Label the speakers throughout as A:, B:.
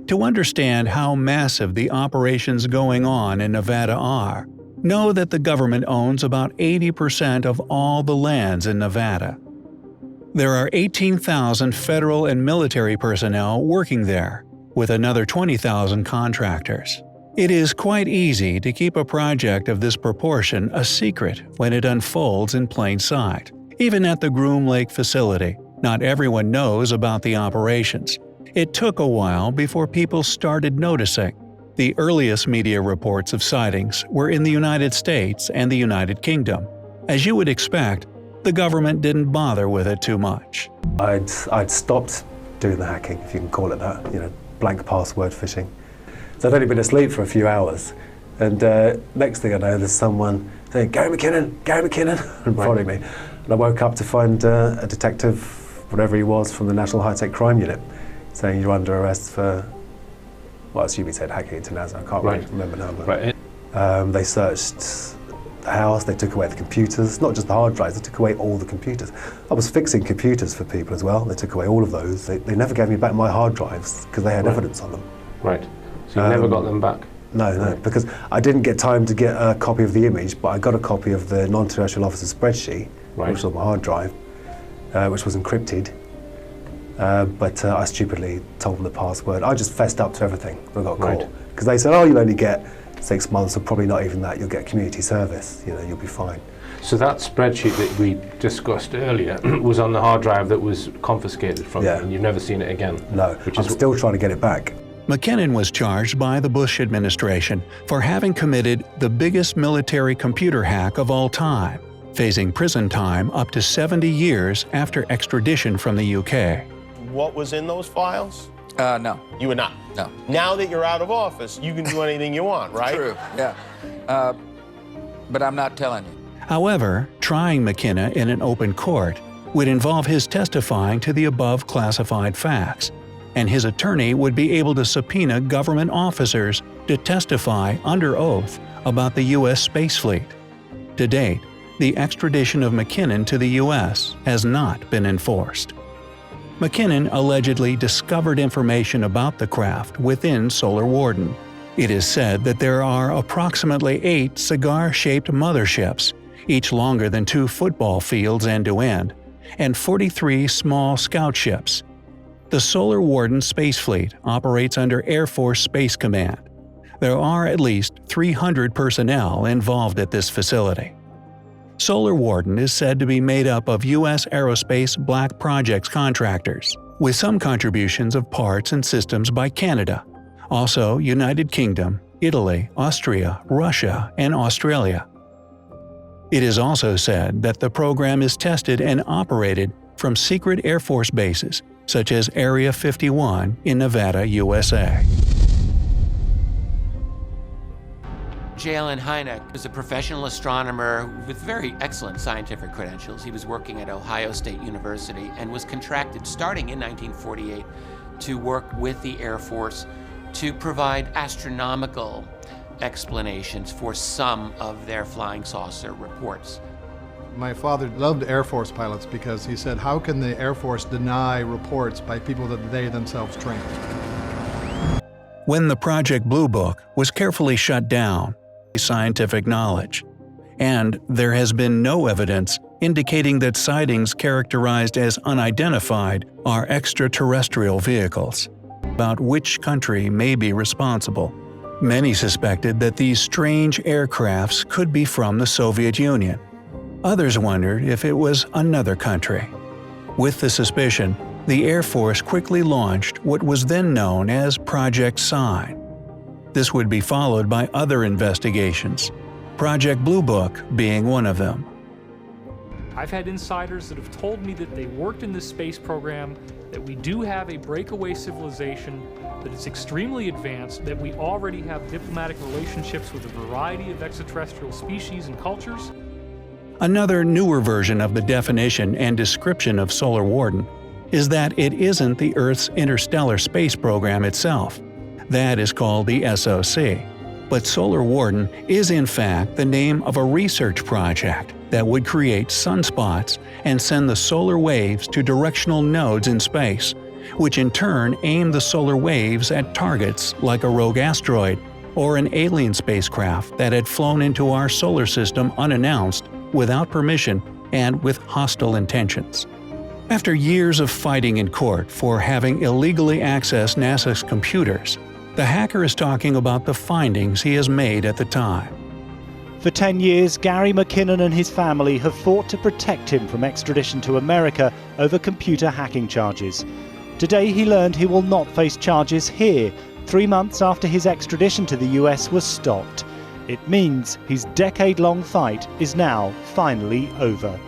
A: To understand how massive the operations going on in Nevada are, know that the government owns about 80% of all the lands in Nevada. There are 18,000 federal and military personnel working there, with another 20,000 contractors. It is quite easy to keep a project of this proportion a secret when it unfolds in plain sight. Even at the Groom Lake facility, not everyone knows about the operations. It took a while before people started noticing. The earliest media reports of sightings were in the United States and the United Kingdom. As you would expect, the government didn't bother with it too much.
B: I'd stopped doing the hacking, if you can call it that, blank password phishing. So I'd only been asleep for a few hours, and next thing I know, there's someone saying, Gary McKinnon, and prodding me. And I woke up to find a detective, whatever he was, from the National High-Tech Crime Unit, saying you're under arrest for, well, I assume he said hacking into NASA, I can't really remember now. But, they searched the house, they took away the computers, not just the hard drives, they took away all the computers. I was fixing computers for people as well, they took away all of those. They never gave me back my hard drives because they had evidence on them.
C: Right, so you never got them back?
B: No, because I didn't get time to get a copy of the image, but I got a copy of the non-terrestrial officer spreadsheet, which was on my hard drive, which was encrypted. But I stupidly told them the password. I just fessed up to everything when I got caught. Because they said, oh, you'll only get 6 months, or probably not even that, you'll get community service, you'll be fine.
C: So that spreadsheet that we discussed earlier was on the hard drive that was confiscated from you, and you've never seen it again?
B: No, I'm still trying to get it back.
A: McKinnon was charged by the Bush administration for having committed the biggest military computer hack of all time, facing prison time up to 70 years after extradition from the UK.
D: What was in those files?
E: No.
D: You were not?
E: No.
D: Now that you're out of office, you can do anything you want, right?
E: True, yeah. But I'm not telling you.
A: However, trying McKinnon in an open court would involve his testifying to the above classified facts, and his attorney would be able to subpoena government officers to testify under oath about the U.S. space fleet. To date, the extradition of McKinnon to the U.S. has not been enforced. McKinnon allegedly discovered information about the craft within Solar Warden. It is said that there are approximately 8 cigar-shaped motherships, each longer than 2 football fields end to end, and 43 small scout ships. The Solar Warden Space Fleet operates under Air Force Space Command. There are at least 300 personnel involved at this facility. Solar Warden is said to be made up of U.S. Aerospace Black Projects contractors, with some contributions of parts and systems by Canada, also United Kingdom, Italy, Austria, Russia, and Australia. It is also said that the program is tested and operated from secret Air Force bases, such as Area 51 in Nevada, USA.
F: J. Allen Hynek was a professional astronomer with very excellent scientific credentials. He was working at Ohio State University and was contracted starting in 1948 to work with the Air Force to provide astronomical explanations for some of their flying saucer reports.
G: My father loved Air Force pilots because he said, how can the Air Force deny reports by people that they themselves train?
A: When the Project Blue Book was carefully shut down, scientific knowledge, and there has been no evidence indicating that sightings characterized as unidentified are extraterrestrial vehicles. About which country may be responsible. Many suspected that these strange aircrafts could be from the Soviet Union. Others wondered if it was another country. With the suspicion, the Air Force quickly launched what was then known as Project Sign. This would be followed by other investigations, Project Blue Book being one of them.
H: I've had insiders that have told me that they worked in this space program, that we do have a breakaway civilization, that it's extremely advanced, that we already have diplomatic relationships with a variety of extraterrestrial species and cultures.
A: Another newer version of the definition and description of Solar Warden is that it isn't the Earth's interstellar space program itself. That is called the SOC. But Solar Warden is in fact the name of a research project that would create sunspots and send the solar waves to directional nodes in space, which in turn aimed the solar waves at targets like a rogue asteroid or an alien spacecraft that had flown into our solar system unannounced, without permission, and with hostile intentions. After years of fighting in court for having illegally accessed NASA's computers, the hacker is talking about the findings he has made at the time.
I: For 10 years, Gary McKinnon and his family have fought to protect him from extradition to America over computer hacking charges. Today he learned he will not face charges here, 3 months after his extradition to the US was stopped. It means his decade-long fight is now finally over.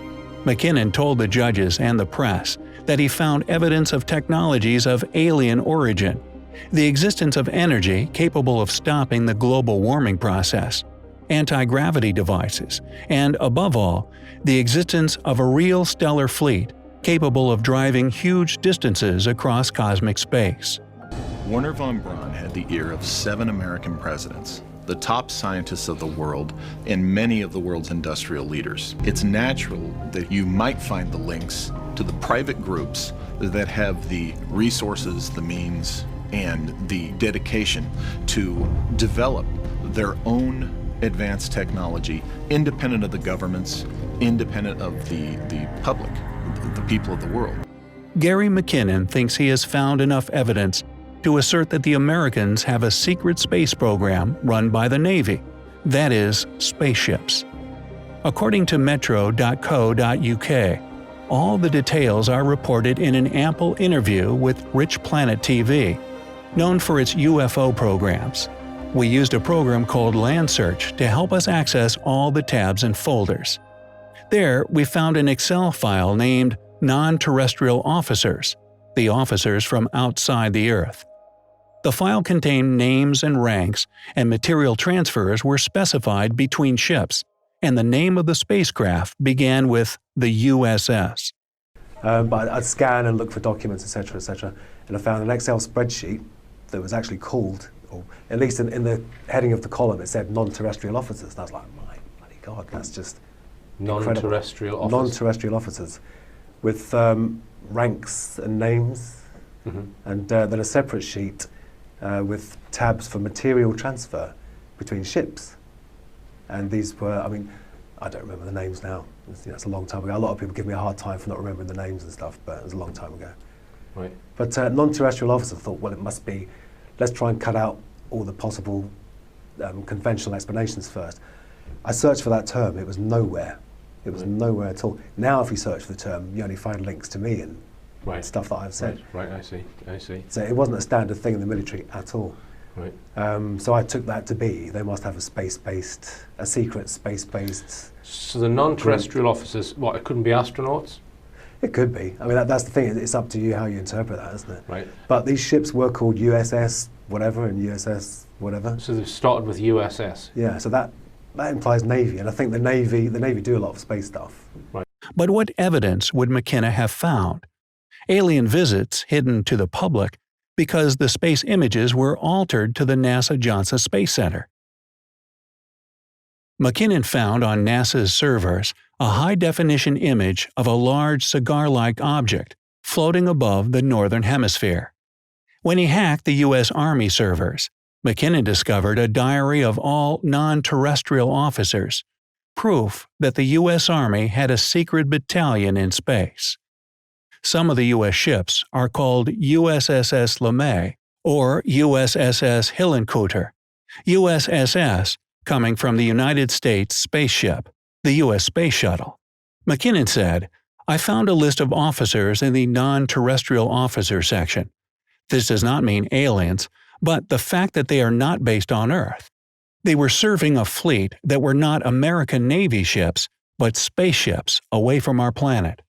A: McKinnon told the judges and the press that he found evidence of technologies of alien origin, the existence of energy capable of stopping the global warming process, anti-gravity devices, and, above all, the existence of a real stellar fleet capable of driving huge distances across cosmic space.
J: Werner von Braun had the ear of 7 American presidents, the top scientists of the world, and many of the world's industrial leaders. It's natural that you might find the links to the private groups that have the resources, the means, and the dedication to develop their own advanced technology, independent of the governments, independent of the public, the people of the world.
A: Gary McKinnon thinks he has found enough evidence to assert that the Americans have a secret space program run by the Navy, that is, spaceships. According to metro.co.uk, all the details are reported in an ample interview with Rich Planet TV, known for its UFO programs. We used a program called Land Search to help us access all the tabs and folders. There, we found an Excel file named Non-Terrestrial Officers, the officers from outside the Earth. The file contained names and ranks, and material transfers were specified between ships, and the name of the spacecraft began with the USS.
B: But I'd scan and look for documents, etc., and I found an Excel spreadsheet that was actually called, or at least in the heading of the column, it said non-terrestrial officers. And I was like, my bloody God, that's just
C: non-terrestrial officers.
B: Non-terrestrial officers with ranks and names, and then a separate sheet with tabs for material transfer between ships. And these were, I mean, I don't remember the names now. It's a long time ago. A lot of people give me a hard time for not remembering the names and stuff, but it was a long time ago.
C: Right.
B: But non-terrestrial officers thought, well, it must be, let's try and cut out all the possible conventional explanations first. I searched for that term. It was nowhere. It was nowhere at all. Now, if you search for the term, you only find links to me and stuff that I've said.
C: Right, I see.
B: So it wasn't a standard thing in the military at all.
C: Right.
B: So I took that to be, they must have a secret space-based...
C: So the non-terrestrial officers, what, it couldn't be astronauts?
B: It could be. I mean, that's the thing. It's up to you how you interpret that, isn't it?
C: Right.
B: But these ships were called USS whatever and USS whatever.
C: So they've started with USS?
B: Yeah, so that implies Navy, and I think the Navy do a lot of space stuff.
C: Right.
A: But what evidence would McKinnon have found? Alien visits hidden to the public because the space images were altered to the NASA Johnson Space Center. McKinnon found on NASA's servers a high-definition image of a large cigar-like object floating above the northern hemisphere. When he hacked the U.S. Army servers, McKinnon discovered a diary of all non-terrestrial officers, proof that the U.S. Army had a secret battalion in space. Some of the U.S. ships are called USSS LeMay or USSS Hillenkoetter, USSS coming from the United States spaceship, the U.S. Space Shuttle. McKinnon said, "I found a list of officers in the non-terrestrial officer section. This does not mean aliens, but the fact that they are not based on Earth. They were serving a fleet that were not American Navy ships, but spaceships away from our planet."